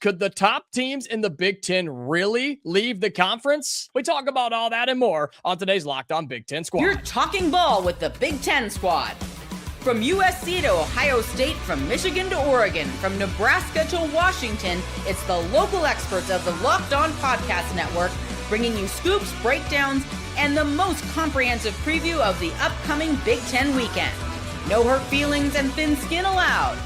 Could the top teams in the Big Ten really leave the conference? We talk about all that and more on today's Locked On Big Ten Squad. You're talking ball with the Big Ten Squad. From USC to Ohio State, from Michigan to Oregon, from Nebraska to Washington, it's the local experts of the Locked On Podcast Network bringing you scoops, breakdowns, and the most comprehensive preview of the upcoming Big Ten weekend. No hurt feelings and thin skin allowed.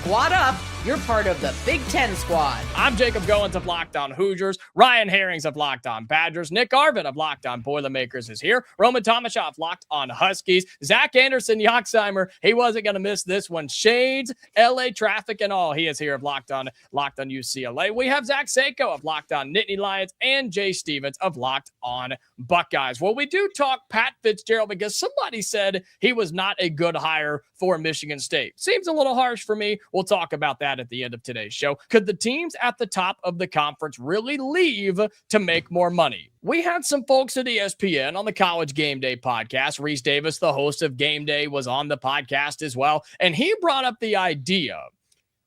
Squad up. You're part of the Big Ten Squad. I'm Jacob Goins of Locked On Hoosiers. Ryan Herrings of Locked On Badgers. Nick Arvin of Locked On Boilermakers is here. Roman Tomashoff, Locked On Huskies. Zach Anderson, Yoxheimer. He wasn't going to miss this one. Shades, LA traffic and all. He is here of Locked On UCLA. We have Zach Seiko of Locked On Nittany Lions and Jay Stevens of Locked On Buckeyes. Well, we do talk Pat Fitzgerald because somebody said he was not a good hire for Michigan State. Seems a little harsh for me. We'll talk about that at the end of today's show. Could the teams at the top of the conference really leave to make more money? We had some folks at ESPN on the College Game Day podcast. Reese Davis, the host of Game Day, was on the podcast as well. And he brought up the idea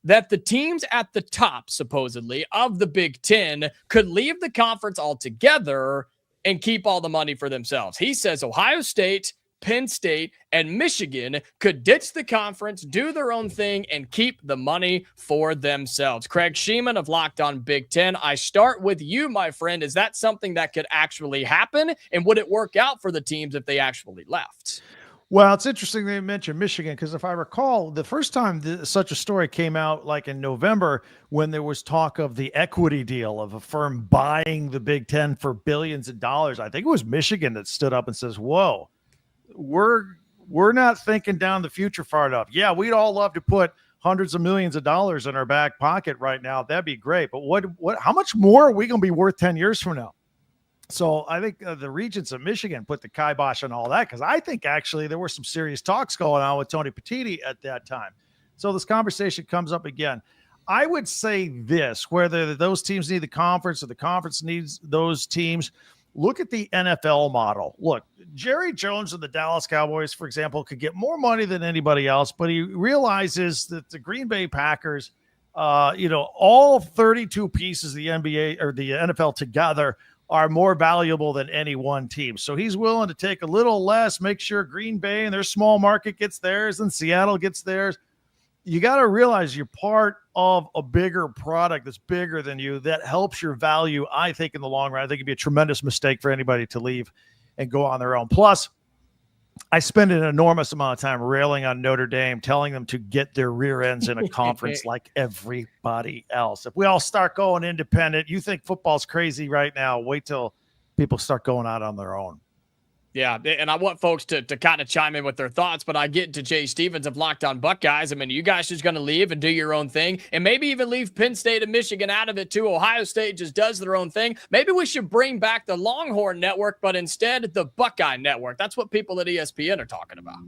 that the teams at the top, supposedly, of the Big Ten could leave the conference altogether and keep all the money for themselves. He says Ohio State, Penn State, and Michigan could ditch the conference, do their own thing, and keep the money for themselves. Craig Sheeman of Locked On Big Ten, I start with you, my friend. Is that something that could actually happen? And would it work out for the teams if they actually left? Well, it's interesting they mentioned Michigan because if I recall, the first time such a story came out, like in November, when there was talk of the equity deal of a firm buying the Big Ten for billions of dollars, I think it was Michigan that stood up and says, whoa, we're not thinking down the future far enough. Yeah, we'd all love to put hundreds of millions of dollars in our back pocket right now. That'd be great. But how much more are we going to be worth 10 years from now? So I think the Regents of Michigan put the kibosh on all that because I think actually there were some serious talks going on with Tony Petitti at that time. So this conversation comes up again. I would say this, whether those teams need the conference or the conference needs those teams, look at the NFL model. Look, Jerry Jones of the Dallas Cowboys, for example, could get more money than anybody else, but he realizes that the Green Bay Packers, all 32 pieces of the NBA or the NFL together are more valuable than any one team. So he's willing to take a little less, make sure Green Bay and their small market gets theirs and Seattle gets theirs. You got to realize you're part of a bigger product that's bigger than you that helps your value. I think in the long run, I think it'd be a tremendous mistake for anybody to leave and go on their own. Plus, I spend an enormous amount of time railing on Notre Dame, telling them to get their rear ends in a conference like everybody else. If we all start going independent, you think football's crazy right now. Wait till people start going out on their own. Yeah, and I want folks to kind of chime in with their thoughts, but I get to Jay Stevens of Locked On Buckeyes. I mean, you guys just going to leave and do your own thing and maybe even leave Penn State and Michigan out of it too. Ohio State just does their own thing. Maybe we should bring back the Longhorn Network, but instead the Buckeye Network. That's what people at ESPN are talking about.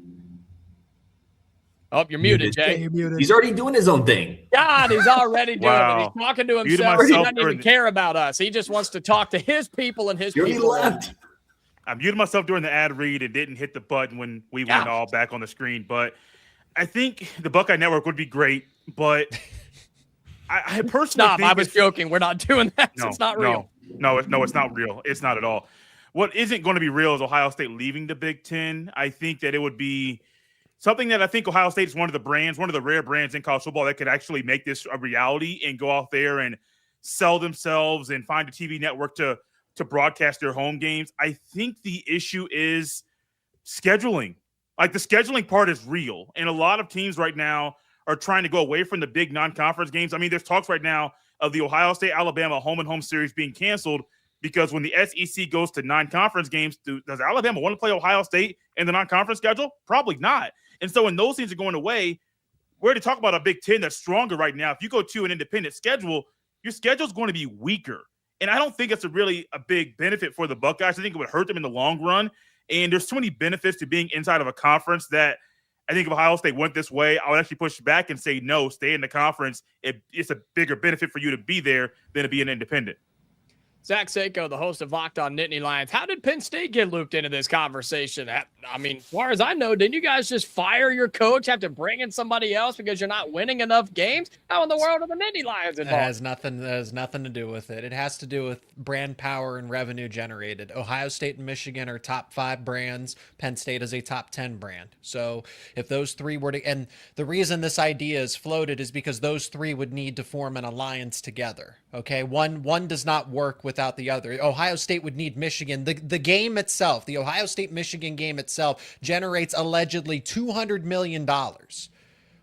Oh, you're muted, Jay. He's already doing his own thing. God, he's already doing it. He's talking to himself. He doesn't even care about us. He just wants to talk to his people and his people. Left. I muted myself during the ad read and didn't hit the button when we went all back on the screen. But I think the Buckeye Network would be great. But I personally think I was joking. We're not doing that. No, it's not real. No, it's not real. It's not at all. What isn't going to be real is Ohio State leaving the Big Ten. I think that it would be something that I think Ohio State is one of the rare brands in college football that could actually make this a reality and go out there and sell themselves and find a TV network to broadcast their home games. I think the issue is scheduling. Like the scheduling part is real. And a lot of teams right now are trying to go away from the big non-conference games. I mean, there's talks right now of the Ohio State-Alabama home-and-home series being canceled because when the SEC goes to non-conference games, does Alabama want to play Ohio State in the non-conference schedule? Probably not. And so when those things are going away, we're to talk about a Big Ten that's stronger right now. If you go to an independent schedule, your schedule is going to be weaker. And I don't think it's really a big benefit for the Buckeyes. I think it would hurt them in the long run. And there's so many benefits to being inside of a conference that I think if Ohio State went this way, I would actually push back and say, no, stay in the conference. It's a bigger benefit for you to be there than to be an independent. Zach Seiko, the host of Locked On Nittany Lions. How did Penn State get looped into this conversation? I mean, as far as I know, didn't you guys just fire your coach, have to bring in somebody else because you're not winning enough games? How in the world are the Nittany Lions It involved? has nothing to do with it. It has to do with brand power and revenue generated. Ohio State and Michigan are top 5 brands. Penn State is a top 10 brand. So if those three were to, and the reason this idea is floated is because those three would need to form an alliance together. Okay, one does not work without the other. Ohio State would need Michigan. The game itself, the Ohio State-Michigan game itself, generates allegedly $200 million.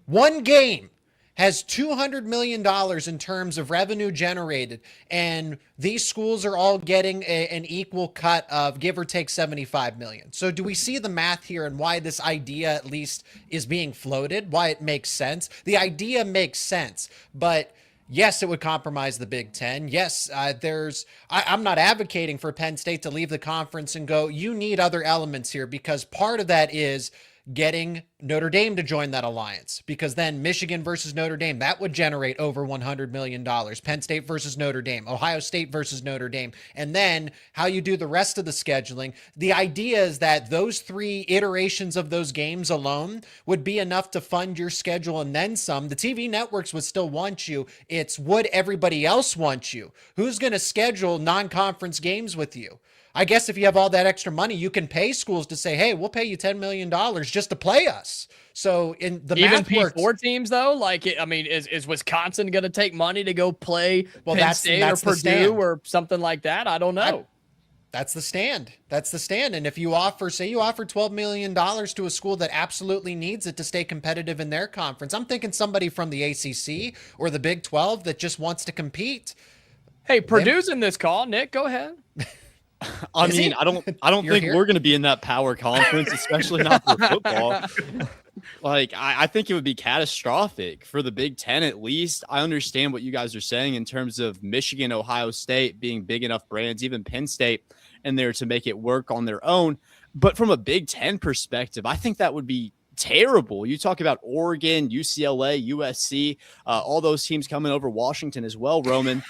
One game has $200 million in terms of revenue generated, and these schools are all getting an equal cut of give or take $75 million. So do we see the math here and why this idea at least is being floated, why it makes sense? The idea makes sense, but yes, it would compromise the Big Ten. Yes, I'm not advocating for Penn State to leave the conference and go. You need other elements here, because part of that is getting Notre Dame to join that alliance, because then Michigan versus Notre Dame, that would generate over $100 million. Penn State versus Notre Dame, Ohio State versus Notre Dame. And then how you do the rest of the scheduling. The idea is that those 3 iterations of those games alone would be enough to fund your schedule and then some. The TV networks would still want you. It's would everybody else want you? Who's going to schedule non-conference games with you? I guess if you have all that extra money, you can pay schools to say, hey, we'll pay you $10 million just to play us. So in the even math P4 works. teams though, like, is Wisconsin going to take money to go play Penn State or Purdue or something like that? I don't know. That's the stand. That's the stand. And if you offer, say you offer $12 million to a school that absolutely needs it to stay competitive in their conference, I'm thinking somebody from the ACC or the Big 12 that just wants to compete. Hey, Purdue's in this call. Nick, go ahead. I mean, I don't think we're going to be in that power conference, especially not for football. Like, I think it would be catastrophic for the Big Ten, at least. I understand what you guys are saying in terms of Michigan, Ohio State being big enough brands, even Penn State in there to make it work on their own. But from a Big Ten perspective, I think that would be terrible. You talk about Oregon, UCLA, USC, all those teams coming over, Washington as well, Roman.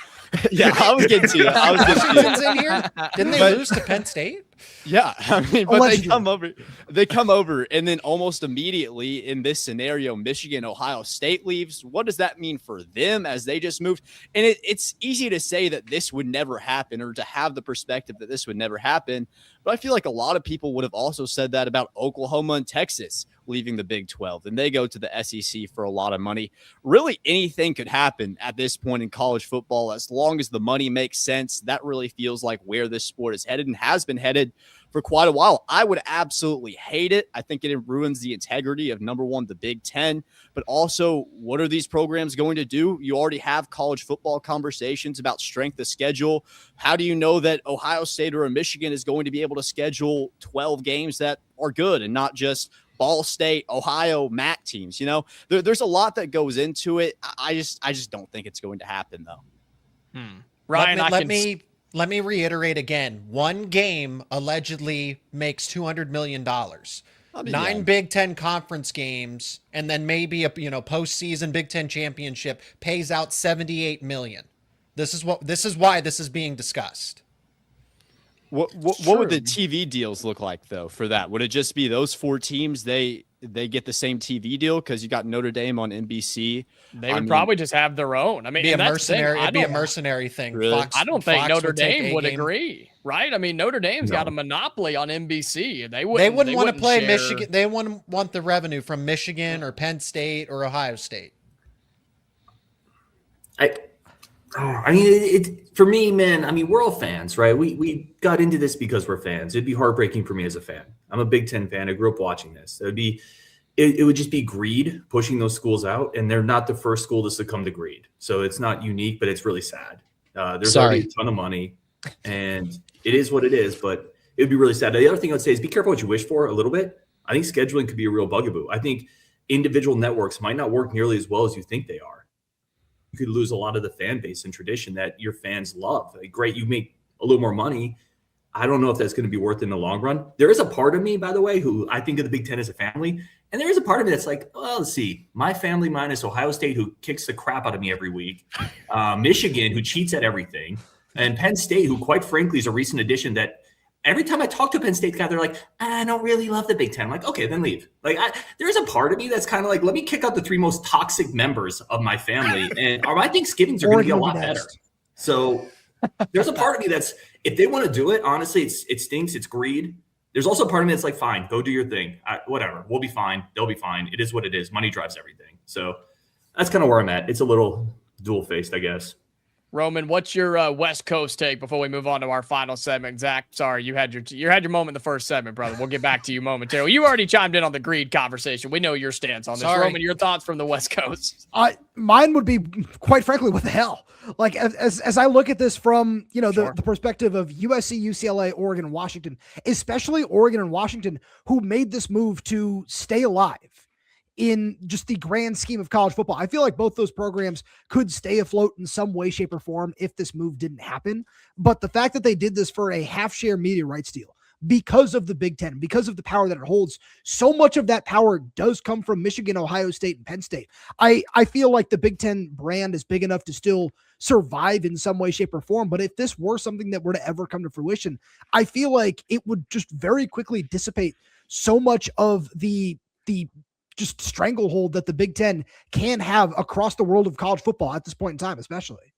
Yeah, I was getting to that. Washington's in here? Didn't they lose to Penn State? Yeah, I mean, but they come over, and then almost immediately in this scenario, Michigan, Ohio State leaves. What does that mean for them as they just moved? And it's easy to say that this would never happen, or to have the perspective that this would never happen. But I feel like a lot of people would have also said that about Oklahoma and Texas leaving the Big 12, and they go to the SEC for a lot of money. Really, anything could happen at this point in college football, as long as the money makes sense. That really feels like where this sport is headed and has been headed for quite a while. I would absolutely hate it. I think it ruins the integrity of, number one, the Big Ten, but also, what are these programs going to do? You already have college football conversations about strength of schedule. How do you know that Ohio State or Michigan is going to be able to schedule 12 games that are good and not just Ball State, Ohio, MAC teams? You know, there's a lot that goes into it. I just don't think it's going to happen, though. Ryan, let me reiterate again. One game allegedly makes $200 million. 9 Big Ten conference games, and then maybe a postseason Big Ten championship pays out $78 million. This is why this is being discussed. What would the TV deals look like, though, for that? Would it just be those 4 teams? They get the same TV deal because you got Notre Dame on NBC. They would probably just have their own. I mean, it'd be a mercenary thing. Really? Fox, I don't think Fox Notre Dame would agree, right? I mean, Notre Dame's got a monopoly on NBC. They wouldn't want to play Michigan. They wouldn't want the revenue from Michigan or Penn State or Ohio State. I mean, for me, man, I mean, we're all fans, right? We got into this because we're fans. It'd be heartbreaking for me as a fan. I'm a Big Ten fan. I grew up watching this. It would just be greed pushing those schools out, and they're not the first school to succumb to greed. So it's not unique, but it's really sad. There's already a ton of money, and it is what it is, but it would be really sad. The other thing I would say is be careful what you wish for a little bit. I think scheduling could be a real bugaboo. I think individual networks might not work nearly as well as you think they are. You could lose a lot of the fan base and tradition that your fans love. Like, great, you make a little more money. I don't know if that's going to be worth it in the long run. There is a part of me, by the way, who I think of the Big Ten as a family. And there is a part of me that's like, well, let's see. My family minus Ohio State, who kicks the crap out of me every week. Michigan, who cheats at everything. And Penn State, who quite frankly is a recent addition that every time I talk to a Penn State guy, they're like, I don't really love the Big Ten. I'm like, okay, then leave. Like, there's a part of me that's kind of like, let me kick out the 3 most toxic members of my family, and my Thanksgivings are going to be a lot better. So there's a part of me that's, if they want to do it, honestly, it stinks. It's greed. There's also a part of me that's like, fine, go do your thing. Whatever. We'll be fine. They'll be fine. It is what it is. Money drives everything. So that's kind of where I'm at. It's a little dual-faced, I guess. Roman, what's your West Coast take before we move on to our final segment? Zach, sorry, you had your moment in the first segment, brother. We'll get back to you momentarily. You already chimed in on the greed conversation. We know your stance on this. Sorry. Roman, your thoughts from the West Coast? Mine would be, quite frankly, what the hell? Like, as I look at this from, the perspective of USC, UCLA, Oregon, and Washington, especially Oregon and Washington, who made this move to stay alive in just the grand scheme of college football. I feel like both those programs could stay afloat in some way, shape, or form if this move didn't happen. But the fact that they did this for a half-share media rights deal because of the Big Ten, because of the power that it holds, so much of that power does come from Michigan, Ohio State, and Penn State. I feel like the Big Ten brand is big enough to still survive in some way, shape, or form. But if this were something that were to ever come to fruition, I feel like it would just very quickly dissipate so much of the just stranglehold that the Big Ten can have across the world of college football at this point in time, especially.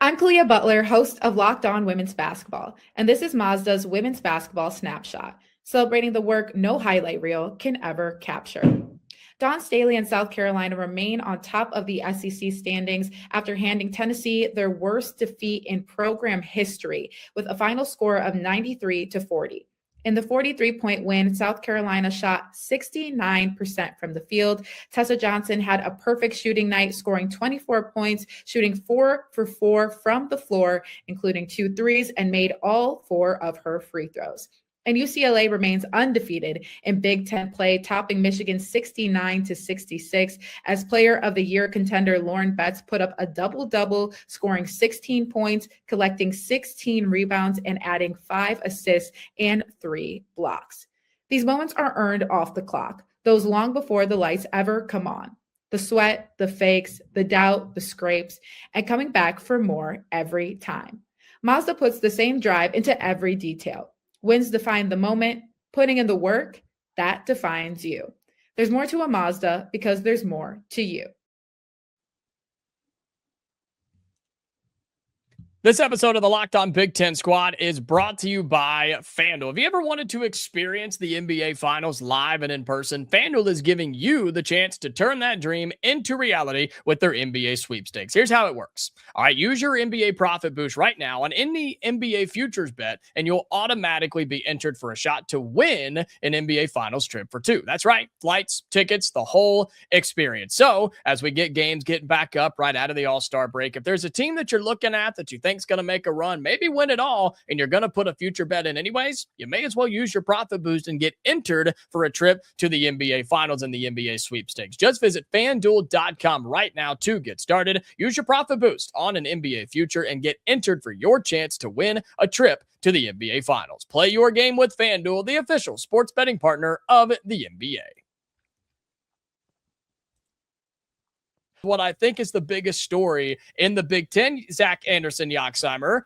I'm Kalia Butler, host of Locked On Women's Basketball, and this is Mazda's Women's Basketball Snapshot, celebrating the work no highlight reel can ever capture. Dawn Staley and South Carolina remain on top of the SEC standings after handing Tennessee their worst defeat in program history with a final score of 93-40. In the 43-point win, South Carolina shot 69% from the field. Tessa Johnson had a perfect shooting night, scoring 24 points, shooting 4 for 4 from the floor, including 2 threes, and made all 4 of her free throws. And UCLA remains undefeated in Big Ten play, topping Michigan 69-66 as Player of the Year contender Lauren Betts put up a double-double, scoring 16 points, collecting 16 rebounds, and adding 5 assists and 3 blocks. These moments are earned off the clock, those long before the lights ever come on. The sweat, the fakes, the doubt, the scrapes, and coming back for more every time. Mazda puts the same drive into every detail. Wins define the moment, putting in the work, that defines you. There's more to a Mazda because there's more to you. This episode of the Locked On Big Ten Squad is brought to you by FanDuel. Have you ever wanted to experience the NBA Finals live and in person? FanDuel is giving you the chance to turn that dream into reality with their NBA sweepstakes. Here's how it works. All right, use your NBA profit boost right now on any NBA futures bet, and you'll automatically be entered for a shot to win an NBA Finals trip for 2. That's right, flights, tickets, the whole experience. So as we get games getting back up right out of the All-Star break, if there's a team that you're looking at that you think going to make a run, maybe win it all, and you're going to put a future bet in anyways, you may as well use your profit boost and get entered for a trip to the NBA Finals and the NBA sweepstakes. Just visit FanDuel.com right now to get started. Use your profit boost on an NBA future and get entered for your chance to win a trip to the NBA Finals. Play your game with FanDuel, the official sports betting partner of the NBA. What I think is the biggest story in the Big Ten, Zach Anderson-Yoxsimer,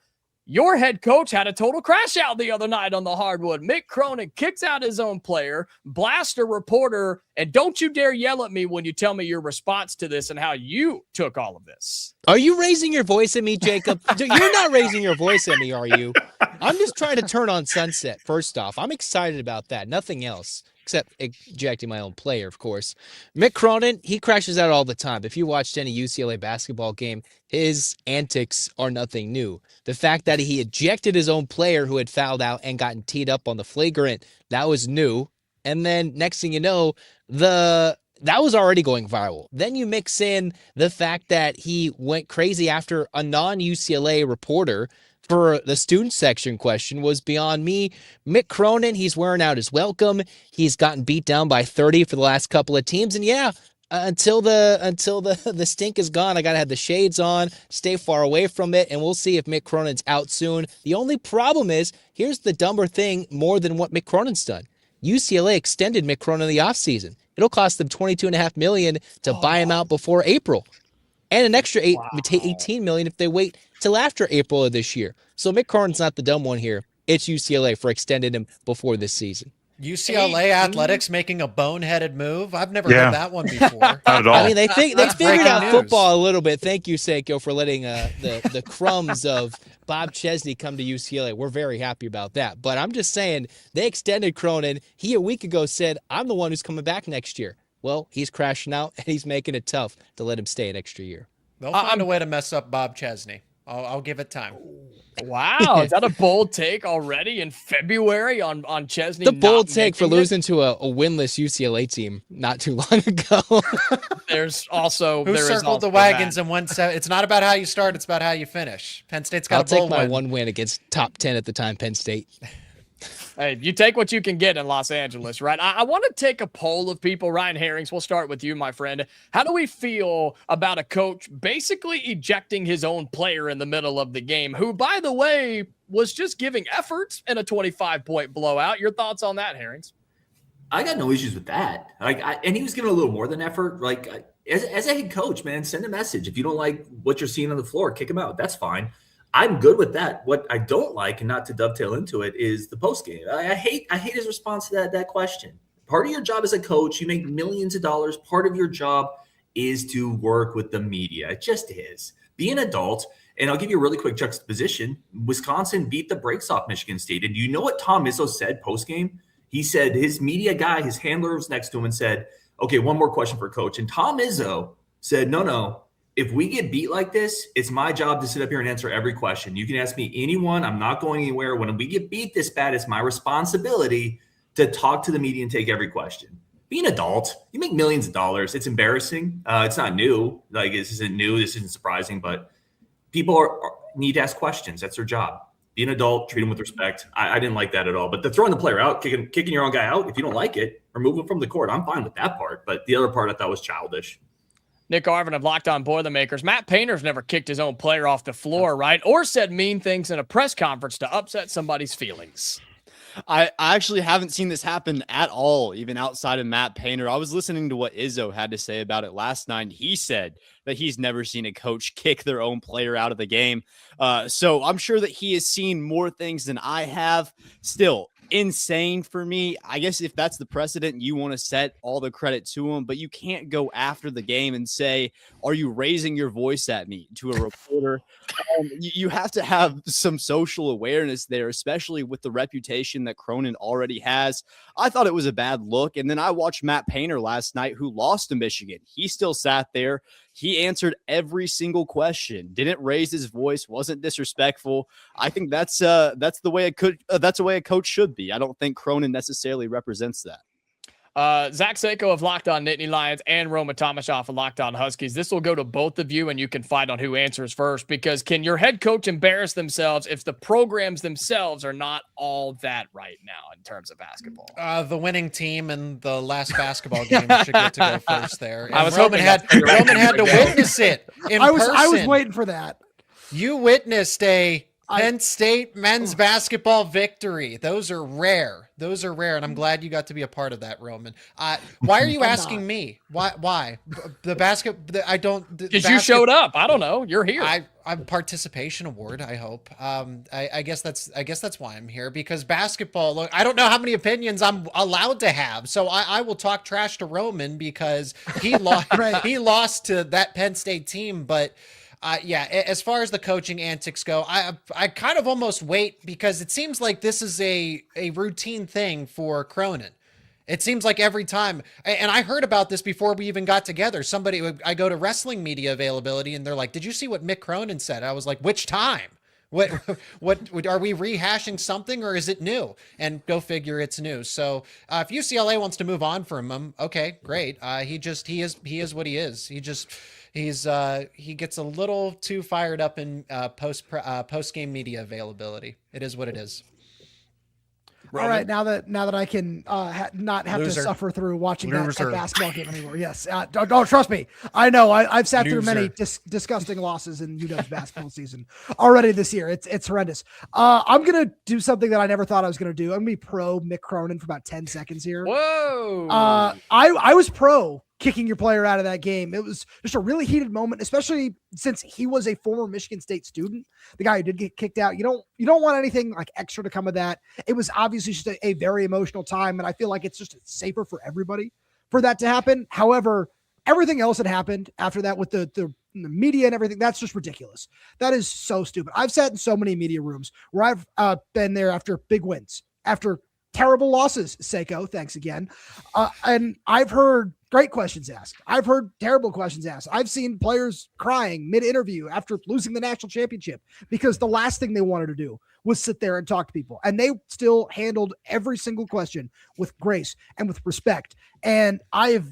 your head coach had a total crash out the other night on the hardwood. Mick Cronin kicks out his own player, blasts a reporter, and don't you dare yell at me when you tell me your response to this and how you took all of this. Are you raising your voice at me, Jacob? You're not raising your voice at me, are you? I'm just trying to turn on Sunset, first off. I'm excited about that, nothing else. Except ejecting my own player, of course. Mick Cronin, he crashes out all the time. If you watched any UCLA basketball game, his antics are nothing new. The fact that he ejected his own player who had fouled out and gotten teed up on the flagrant, that was new. And then next thing you know, that was already going viral. Then you mix in the fact that he went crazy after a non-UCLA reporter for the student section question was beyond me. Mick Cronin, he's wearing out his welcome. He's gotten beat down by 30 for the last couple of teams. And yeah, until the stink is gone, I got to have the shades on, stay far away from it, and we'll see if Mick Cronin's out soon. The only problem is, here's the dumber thing more than what Mick Cronin's done. UCLA extended Mick Cronin in the offseason. It'll cost them $22.5 million to buy him out before April. And an extra $18 million if they wait till after April of this year. So Mick Cronin's not the dumb one here. It's UCLA for extending him before this season. UCLA athletics making a boneheaded move. I've never heard that one before. Not at all. I mean, they figured out news. football a little bit. Thank you, Seiko, for letting the crumbs of Bob Chesney come to UCLA. We're very happy about that. But I'm just saying, they extended Cronin. He a week ago said, I'm the one who's coming back next year. Well, he's crashing out, and he's making it tough to let him stay an extra year. They'll find a way to mess up Bob Chesney. I'll give it time. Wow, is that a bold take already in February on Chesney? The bold take for losing to a winless UCLA team not too long ago. There's also who circled the wagons and went. It's not about how you start; it's about how you finish. Penn State's got I'll a bold take my win. one win against top 10 at the time, Penn State. Hey, you take what you can get in Los Angeles, right? I want to take a poll of people. Ryan Herrings, we'll start with you, my friend. How do we feel about a coach basically ejecting his own player in the middle of the game, who, by the way, was just giving efforts in a 25-point blowout? Your thoughts on that, Herrings? I got no issues with that. And he was giving a little more than effort. As a head coach, man, send a message. If you don't like what you're seeing on the floor, kick him out. That's fine. I'm good with that. What I don't like, and not to dovetail into it, is the post game. I hate his response to that question. Part of your job as a coach, you make millions of dollars. Part of your job is to work with the media. It just is. Be an adult. And I'll give you a really quick juxtaposition. Wisconsin beat the brakes off Michigan State. And you know what Tom Izzo said post game? He said his media guy, his handler was next to him and said, okay, one more question for coach. And Tom Izzo said, no. If we get beat like this, it's my job to sit up here and answer every question. You can ask me anyone. I'm not going anywhere. When we get beat this bad, it's my responsibility to talk to the media and take every question. Be an adult. You make millions of dollars. It's embarrassing. It's not new. This isn't new. This isn't surprising. But people need to ask questions. That's their job. Be an adult. Treat them with respect. I didn't like that at all. But the throwing the player out, kicking your own guy out, if you don't like it, remove him from the court. I'm fine with that part. But the other part I thought was childish. Nick Arvin of Locked On Boilermakers. Matt Painter's never kicked his own player off the floor, right? Or said mean things in a press conference to upset somebody's feelings. I actually haven't seen this happen at all, even outside of Matt Painter. I was listening to what Izzo had to say about it last night. He said that he's never seen a coach kick their own player out of the game. So I'm sure that he has seen more things than I have. Still, insane for me. I guess if that's the precedent, you want to set all the credit to him, but you can't go after the game and say, are you raising your voice at me to a reporter? You have to have some social awareness there, especially with the reputation that Cronin already has. I thought it was a bad look. And then I watched Matt Painter last night, who lost to Michigan. He still sat there. He answered every single question, didn't raise his voice, wasn't disrespectful. I think that's the way that's the way a coach should be. I don't think Cronin necessarily represents that. Zach Seiko of Locked On Nittany Lions and Roma Tomashoff of Locked On Huskies. This will go to both of you, and you can fight on who answers first, because can your head coach embarrass themselves if the programs themselves are not all that right now in terms of basketball? The winning team in the last basketball game should get to go first there. And I was Roman had to witness it in person. I was waiting for that. You witnessed a Penn State men's basketball victory. Those are rare. And I'm glad you got to be a part of that, Roman. Why are you asking me? Why? Because you showed up. I don't know. You're here. I'm participation award, I hope. I guess that's why I'm here, because basketball, look, I don't know how many opinions I'm allowed to have. So I will talk trash to Roman because he lost he lost to that Penn State team, but as far as the coaching antics go, I kind of almost wait, because it seems like this is a routine thing for Cronin. It seems like every time, and I heard about this before we even got together. I go to wrestling media availability, and they're like, "Did you see what Mick Cronin said?" I was like, "Which time? What are we rehashing something, or is it new?" And go figure, it's new. So if UCLA wants to move on from him, okay, great. He is what he is. He gets a little too fired up in post game media availability. It is what it is. Roman? All right, now that I can not have to suffer through watching that basketball game anymore. Yes, don't trust me. I know I've sat through many disgusting losses in UW's basketball season already this year. It's horrendous. I'm gonna do something that I never thought I was gonna do. I'm gonna be pro Mick Cronin for about 10 seconds here. Whoa! I was pro kicking your player out of that game. It was just a really heated moment, especially since he was a former Michigan State student, the guy who did get kicked out. You don't want anything like extra to come of that. It was obviously just a very emotional time, and I feel like it's just safer for everybody for that to happen. However, everything else that happened after that with the media and everything, that's just ridiculous. That is so stupid. I've sat in so many media rooms where I've been there after big wins, after terrible losses, Seiko, thanks again. And I've heard great questions asked. I've heard terrible questions asked. I've seen players crying mid-interview after losing the national championship because the last thing they wanted to do was sit there and talk to people. And they still handled every single question with grace and with respect. And I've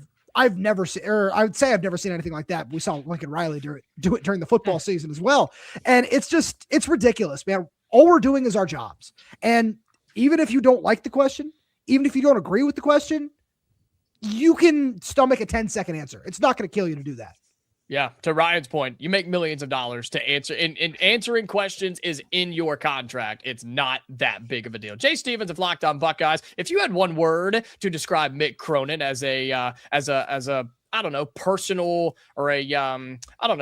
never seen, or I would say I've never seen anything like that. We saw Lincoln Riley do it during the football season as well. And it's ridiculous, man. All we're doing is our jobs. And even if you don't like the question, even if you don't agree with the question, you can stomach a 10-second answer. It's not going to kill you to do that. Yeah, to Ryan's point, you make millions of dollars to answer, and answering questions is in your contract. It's not that big of a deal. Jay Stevens of Locked On Buckeyes, if you had one word to describe Mick Cronin as a I don't know, personal or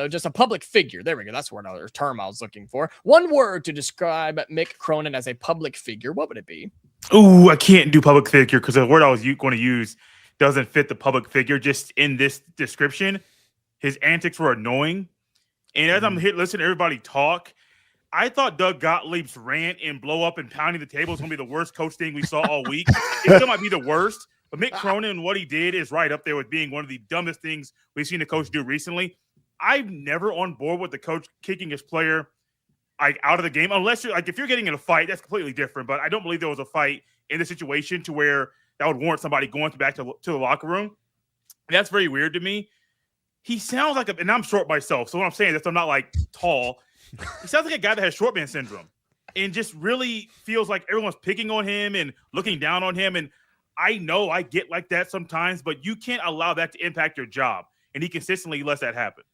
just a public figure. There we go. That's another term I was looking for. One word to describe Mick Cronin as a public figure. What would it be? Ooh, I can't do public figure because the word I was going to use doesn't fit the public figure. Just in this description, his antics were annoying. And as I'm listening to everybody talk, I thought Doug Gottlieb's rant and blow up and pounding the table was going to be the worst coach thing we saw all week. It still might be the worst. But Mick Cronin, what he did is right up there with being one of the dumbest things we've seen the coach do recently. I'm never on board with the coach kicking his player out of the game, unless you're if you're getting in a fight, that's completely different. But I don't believe there was a fight in the situation to where that would warrant somebody going back to the locker room. That's very weird to me. He sounds like and I'm short myself, so what I'm saying is I'm not tall. He sounds like a guy that has short man syndrome and just really feels like everyone's picking on him and looking down on him. And I know I get like that sometimes, but you can't allow that to impact your job. And he consistently lets that happen.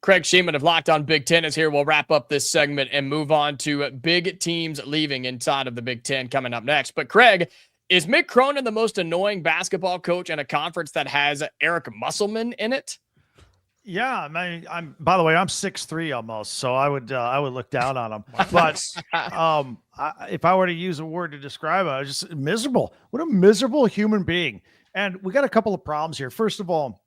Craig Sheeman of Locked On Big Ten is here. We'll wrap up this segment and move on to big teams leaving inside of the Big Ten coming up next. But Craig, is Mick Cronin the most annoying basketball coach in a conference that has Eric Musselman in it? Yeah, I mean, by the way, I'm 6'3" almost, so I would look down on him. But if I were to use a word to describe it, I was just miserable. What a miserable human being. And we got a couple of problems here. First of all,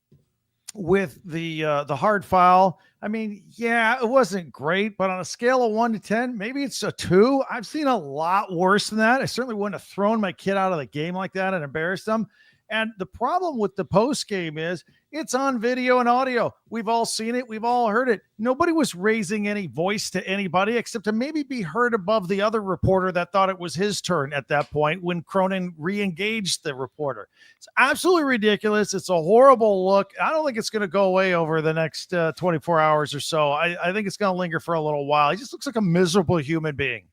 with the hard foul, I mean, yeah, it wasn't great, but on a scale of 1 to 10, maybe it's a 2. I've seen a lot worse than that. I certainly wouldn't have thrown my kid out of the game like that and embarrassed them. And the problem with the post game is it's on video and audio. We've all seen it. We've all heard it. Nobody was raising any voice to anybody except to maybe be heard above the other reporter that thought it was his turn at that point when Cronin re-engaged the reporter. It's absolutely ridiculous. It's a horrible look. I don't think it's going to go away over the next 24 hours or so. I think it's going to linger for a little while. He just looks like a miserable human being.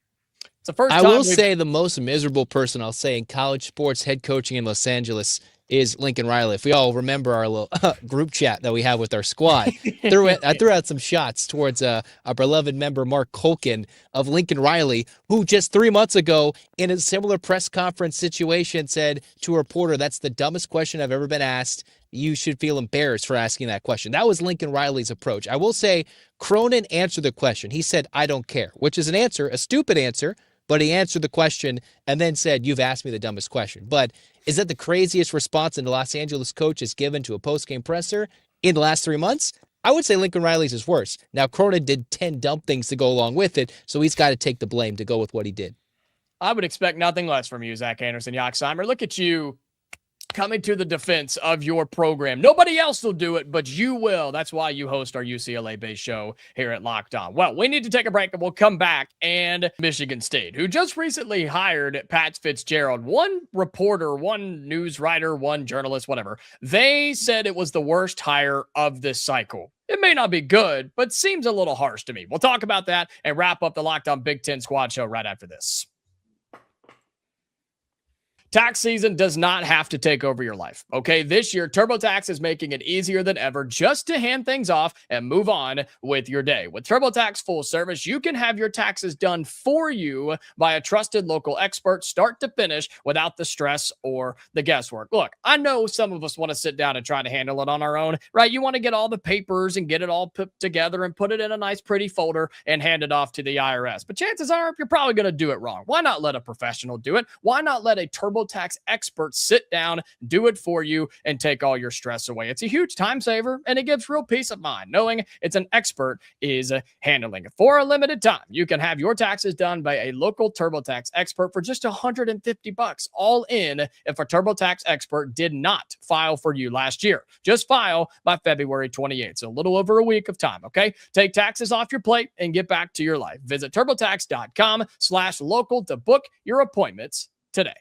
It's the first I time will say the most miserable person I'll say in college sports head coaching in Los Angeles is Lincoln Riley. If we all remember our little group chat that we have with our squad, I threw out some shots towards our beloved member Mark Colkin of Lincoln Riley, who just 3 months ago in a similar press conference situation said to a reporter, "That's the dumbest question I've ever been asked. You should feel embarrassed for asking that question." That was Lincoln Riley's approach. I will say Cronin answered the question. He said, "I don't care," which is an answer, a stupid answer, but he answered the question and then said, "You've asked me the dumbest question." But is that the craziest response the Los Angeles coach has given to a post-game presser in the last 3 months? I would say Lincoln Riley's is worse. Now, Cronin did 10 dumb things to go along with it, so he's got to take the blame to go with what he did. I would expect nothing less from you, Zach Anderson, Yoxheimer. Look at you coming to the defense of your program. Nobody else will do it, but you will. That's why you host our UCLA-based show here at Locked On. Well, we need to take a break, and we'll come back. And Michigan State, who just recently hired Pat Fitzgerald, one reporter, one news writer, one journalist, whatever, they said it was the worst hire of this cycle. It may not be good, but seems a little harsh to me. We'll talk about that and wrap up the Locked On Big Ten Squad show right after this. Tax season does not have to take over your life. Okay, this year, TurboTax is making it easier than ever just to hand things off and move on with your day. With TurboTax full service, you can have your taxes done for you by a trusted local expert, start to finish, without the stress or the guesswork. Look, I know some of us want to sit down and try to handle it on our own, right? You want to get all the papers and get it all put together and put it in a nice, pretty folder and hand it off to the IRS. But chances are, you're probably going to do it wrong. Why not let a professional do it? Why not let a TurboTax experts sit down, do it for you, and take all your stress away? It's a huge time saver, and it gives real peace of mind knowing it's an expert is handling it. For a limited time, you can have your taxes done by a local TurboTax expert for just $150 all in if a TurboTax expert did not file for you last year. Just file by February 28th, so a little over a week of time, okay? Take taxes off your plate and get back to your life. Visit TurboTax.com/local to book your appointments today.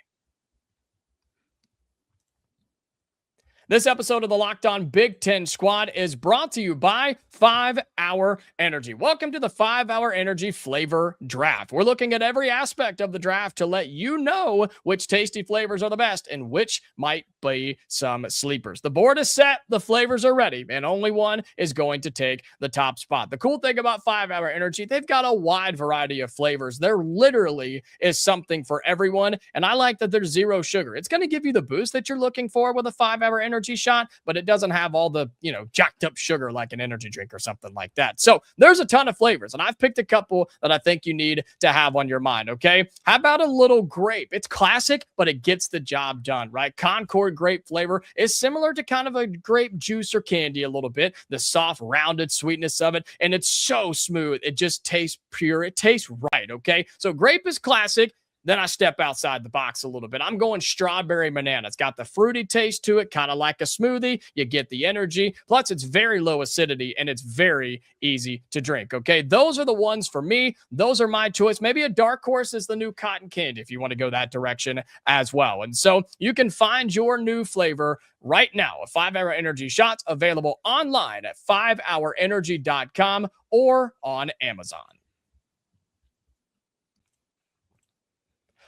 This episode of the Locked On Big Ten Squad is brought to you by 5 Hour Energy. Welcome to the 5 Hour Energy Flavor Draft. We're looking at every aspect of the draft to let you know which tasty flavors are the best and which might be some sleepers. The board is set, the flavors are ready, and only one is going to take the top spot. The cool thing about 5 Hour Energy, they've got a wide variety of flavors. There literally is something for everyone, and I like that there's zero sugar. It's going to give you the boost that you're looking for with a 5 Hour Energy shot, but it doesn't have all the, jacked up sugar like an energy drink or something like that. So there's a ton of flavors, and I've picked a couple that I think you need to have on your mind, okay? How about a little grape? It's classic, but it gets the job done, right? Concord grape flavor is similar to kind of a grape juice or candy a little bit, the soft, rounded sweetness of it, and it's so smooth. It just tastes pure. It tastes right, okay? So grape is classic. Then I step outside the box a little bit. I'm going strawberry banana. It's got the fruity taste to it, kind of like a smoothie. You get the energy. Plus, it's very low acidity, and it's very easy to drink, okay? Those are the ones for me. Those are my choice. Maybe a dark horse is the new cotton candy if you want to go that direction as well. And so you can find your new flavor right now. A 5 Hour Energy shots available online at 5hourenergy.com or on Amazon.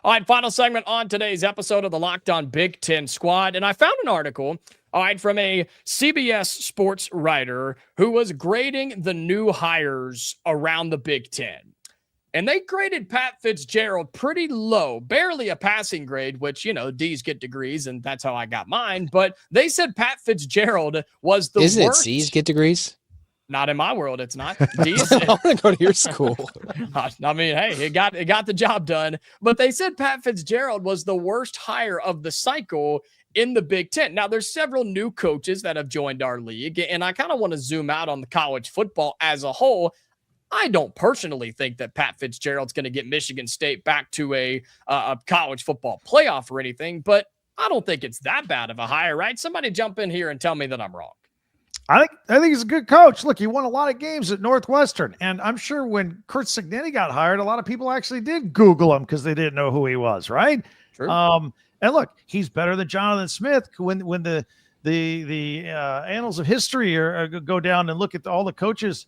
All right, final segment on today's episode of the Locked On Big Ten Squad. And I found an article, from a CBS sports writer who was grading the new hires around the Big Ten. And they graded Pat Fitzgerald pretty low, barely a passing grade, which, D's get degrees, and that's how I got mine. But they said Pat Fitzgerald was the worst. Isn't it C's get degrees? Not in my world, it's not. I want to go to your school. I mean, hey, it got the job done. But they said Pat Fitzgerald was the worst hire of the cycle in the Big Ten. Now, there's several new coaches that have joined our league, and I kind of want to zoom out on the college football as a whole. I don't personally think that Pat Fitzgerald's going to get Michigan State back to a college football playoff or anything, but I don't think it's that bad of a hire, right? Somebody jump in here and tell me that I'm wrong. I think he's a good coach. Look, he won a lot of games at Northwestern, and I'm sure when Kurt Signetty got hired, a lot of people actually did Google him because they didn't know who he was, right? True. And look, he's better than Jonathan Smith. When the annals of history go down and look at all the coaches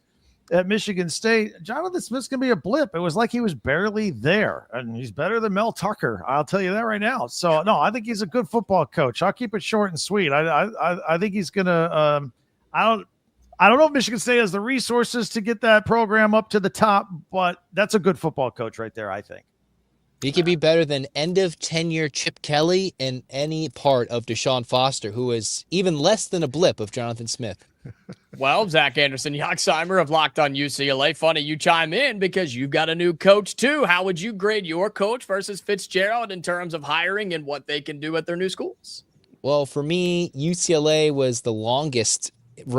at Michigan State, Jonathan Smith's gonna be a blip. It was like he was barely there, and he's better than Mel Tucker. I'll tell you that right now. So no, I think he's a good football coach. I'll keep it short and sweet. I think he's gonna. I don't know if Michigan State has the resources to get that program up to the top, but that's a good football coach right there, I think. He could be better than end of tenure Chip Kelly and any part of Deshaun Foster, who is even less than a blip of Jonathan Smith. Well, Zach Anderson-Yoxheimer of Locked On UCLA. Funny you chime in because you've got a new coach too. How would you grade your coach versus Fitzgerald in terms of hiring and what they can do at their new schools? Well, for me, UCLA was the longest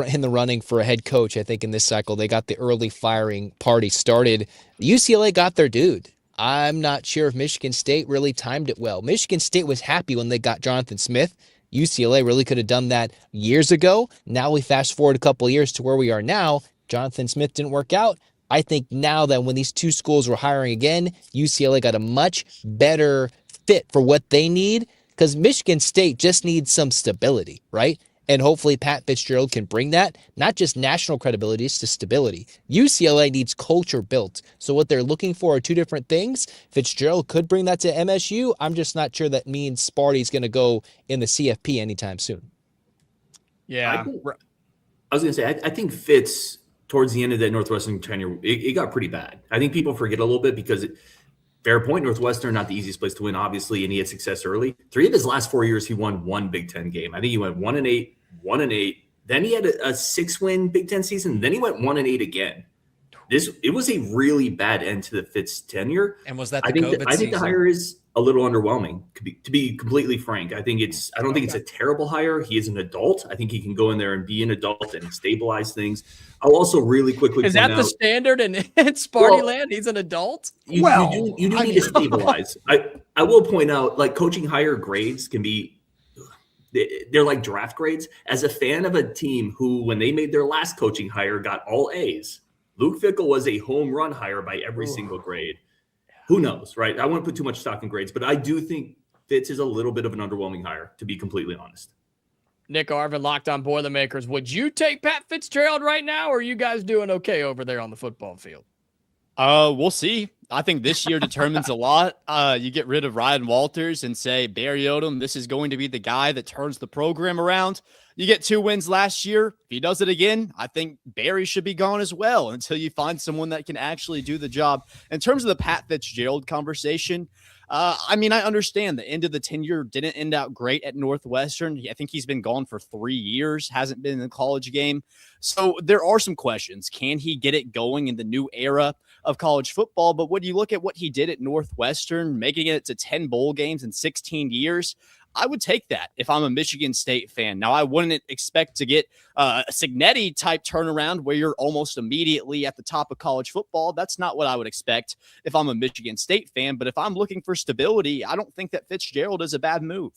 in the running for a head coach. I think in this cycle, they got the early firing party started. UCLA got their dude. I'm not sure if Michigan State really timed it well. Michigan State was happy when they got Jonathan Smith. UCLA really could have done that years ago. Now we fast forward a couple of years to where we are now. Jonathan Smith didn't work out. I think now that when these two schools were hiring again, UCLA got a much better fit for what they need because Michigan State just needs some stability, right? And hopefully Pat Fitzgerald can bring that, not just national credibility, to stability. UCLA needs culture built. So what they're looking for are two different things. Fitzgerald could bring that to MSU. I'm just not sure that means Sparty's going to go in the CFP anytime soon. Yeah. I was going to say, I think Fitz, towards the end of that Northwestern tenure, it got pretty bad. I think people forget a little bit because fair point, Northwestern, not the easiest place to win, obviously, and he had success early. 3 of his last 4 years, he won one Big Ten game. I think he went 1-8, 1-8. Then he had a 6-win Big Ten season. Then he went 1-8 again. It was a really bad end to the Fitz tenure. And was that the COVID season? I think the hire is a little underwhelming, to be completely frank. I don't think it's a terrible hire. He is an adult. I think he can go in there and be an adult and stabilize things. I'll also really quickly is that the standard in Sparty land? He's an adult. You do need to stabilize. I will point out, like, coaching higher grades can be, they're like draft grades. As a fan of a team who, when they made their last coaching hire, got all A's, Luke Fickell was a home run hire by every single grade. Who knows, right? I wouldn't put too much stock in grades, but I do think Fitz is a little bit of an underwhelming hire, to be completely honest. Nick Arvin, Locked On Boilermakers. Would you take Pat Fitzgerald right now, or are you guys doing okay over there on the football field? We'll see. I think this year determines a lot. You get rid of Ryan Walters and say, Barry Odom, this is going to be the guy that turns the program around. You get 2 wins last year. If he does it again, I think Barry should be gone as well until you find someone that can actually do the job. In terms of the Pat Fitzgerald conversation, I understand the end of the tenure didn't end out great at Northwestern. I think he's been gone for 3 years, hasn't been in the college game. So there are some questions. Can he get it going in the new era of college football? But when you look at what he did at Northwestern, making it to 10 bowl games in 16 years, I would take that if I'm a Michigan State fan. Now, I wouldn't expect to get a Nittany type turnaround where you're almost immediately at the top of college football. That's not what I would expect if I'm a Michigan State fan. But if I'm looking for stability, I don't think that Fitzgerald is a bad move.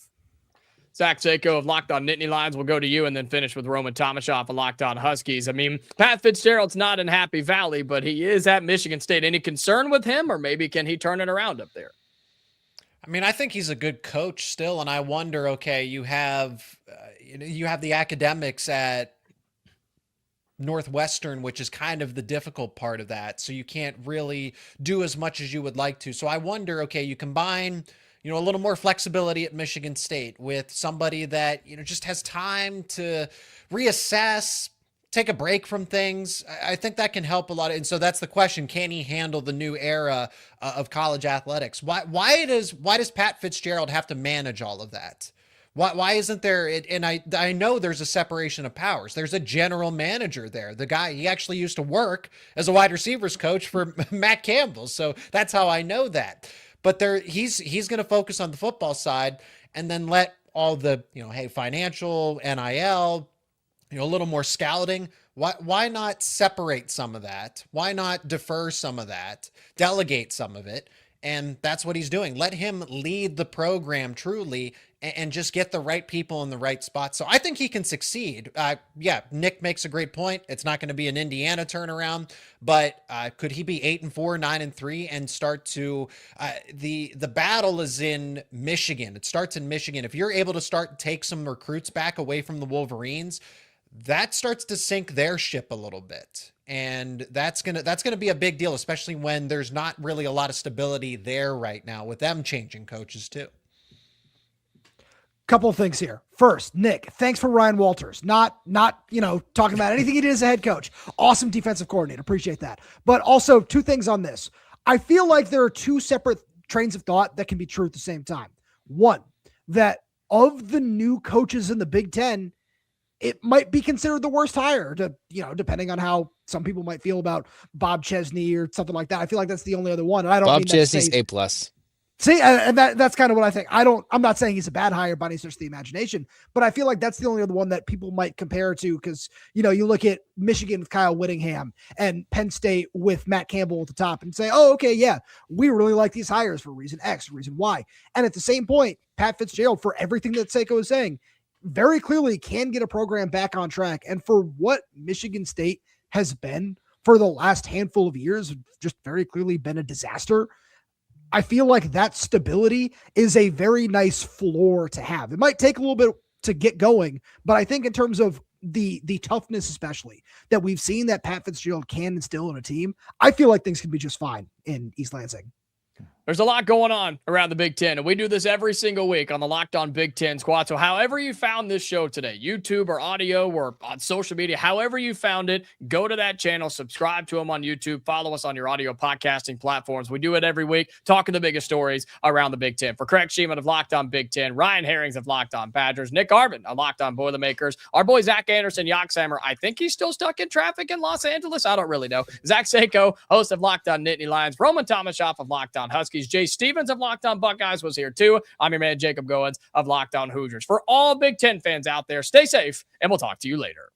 Zach Seiko of Locked On Nittany Lions will go to you and then finish with Roman Tomashoff of Locked On Huskies. I mean, Pat Fitzgerald's not in Happy Valley, but he is at Michigan State. Any concern with him, or maybe can he turn it around up there? I mean, I think he's a good coach still, and I wonder, okay, you have the academics at Northwestern, which is kind of the difficult part of that, so you can't really do as much as you would like to. So I wonder, okay, you combine, a little more flexibility at Michigan State with somebody that, just has time to reassess, take a break from things. I think that can help a lot. And so that's the question. Can he handle the new era of college athletics? Why does Pat Fitzgerald have to manage all of that? Why isn't there? And I know there's a separation of powers. There's a general manager there. The guy, he actually used to work as a wide receivers coach for Matt Campbell. So that's how I know that. But he's going to focus on the football side and then let all the, financial, NIL, a little more scouting. Why not separate some of that? Why not defer some of that, delegate some of it? And that's what he's doing. Let him lead the program truly and just get the right people in the right spot. So I think he can succeed. Nick makes a great point. It's not going to be an Indiana turnaround, but could he be 8-4, 9-3 and start to the battle is in Michigan. It starts in Michigan. If you're able to take some recruits back away from the Wolverines, that starts to sink their ship a little bit. And that's gonna be a big deal, especially when there's not really a lot of stability there right now with them changing coaches too. Couple of things here. First, Nick, thanks for Ryan Walters. Not talking about anything he did as a head coach. Awesome defensive coordinator. Appreciate that. But also 2 things on this. I feel like there are 2 separate trains of thought that can be true at the same time. One, that of the new coaches in the Big Ten, it might be considered the worst hire, depending on how some people might feel about Bob Chesney or something like that. I feel like that's the only other one. And I don't. Bob Chesney's A+. See, and that's kind of what I think. I'm not saying he's a bad hire by any stretch of the imagination, but I feel like that's the only other one that people might compare to because, you look at Michigan with Kyle Whittingham and Penn State with Matt Campbell at the top and say, oh, okay, yeah, we really like these hires for reason X, reason Y. And at the same point, Pat Fitzgerald, for everything that Seiko is saying, very clearly can get a program back on track. And for what Michigan State has been for the last handful of years, just very clearly been a disaster. I feel like that stability is a very nice floor to have. It might take a little bit to get going. But I think in terms of the toughness, especially that we've seen that Pat Fitzgerald can instill in a team, I feel like things can be just fine in East Lansing. There's a lot going on around the Big Ten, and we do this every single week on the Locked On Big Ten Squad. So however you found this show today, YouTube or audio or on social media, however you found it, go to that channel, subscribe to them on YouTube, follow us on your audio podcasting platforms. We do it every week, talking the biggest stories around the Big Ten. For Craig Sheeman of Locked On Big Ten, Ryan Herrings of Locked On Badgers, Nick Arvin of Locked On Boilermakers, our boy Zach Anderson, Yoxheimer, I think he's still stuck in traffic in Los Angeles. I don't really know. Zach Seiko, host of Locked On Nittany Lions, Roman Tomashoff of Locked On Huskies, Jay Stevens of Locked On Buckeyes was here too. I'm your man, Jacob Goins of Locked On Hoosiers. For all Big Ten fans out there, stay safe, and we'll talk to you later.